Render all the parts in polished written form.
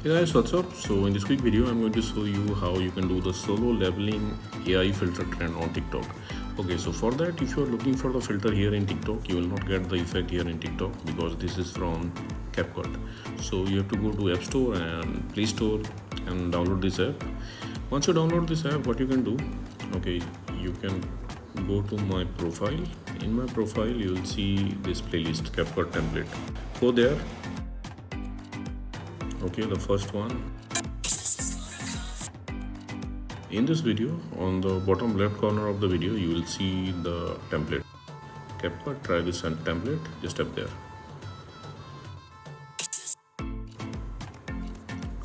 Hey guys, what's up? So in this quick video, I'm going to show you how you can do the solo leveling AI filter trend on TikTok. Okay, so for that, if you're looking for the filter here in TikTok, you will not get the effect here in TikTok because this is from CapCut. So you have to go to App Store and Play Store and download this app. Once you download this app, what you can do, okay, you can go to my profile. In my profile, you will see this playlist, CapCut template. Go there. Okay, the first one. In this video, on the bottom left corner of the video, you will see the template. CapCut, try this and template, just tap there.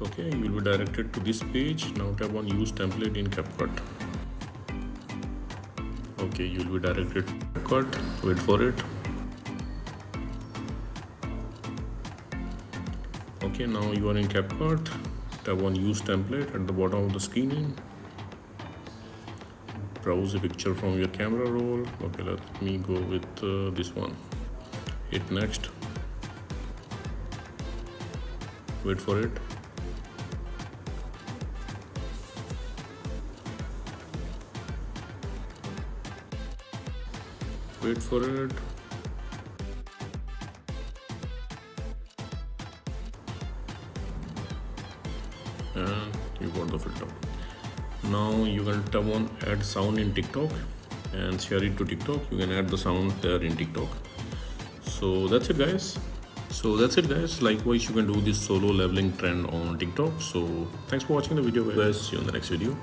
Okay, you will be directed to this page. Now tap on use template in CapCut. Okay, you will be directed to CapCut, wait for it. Okay, now you are in CapCut, tap on use template at the bottom of the screen. Browse a picture from your camera roll. Okay, let me go with this one. Hit next. Wait for it. Wait for it. And you got the filter. Now you can tap on add sound in TikTok and share it to TikTok. You can add the sound there in TikTok. So that's it guys. Likewise, you can do this solo leveling trend on TikTok. So thanks for watching the video guys. See you in the next video.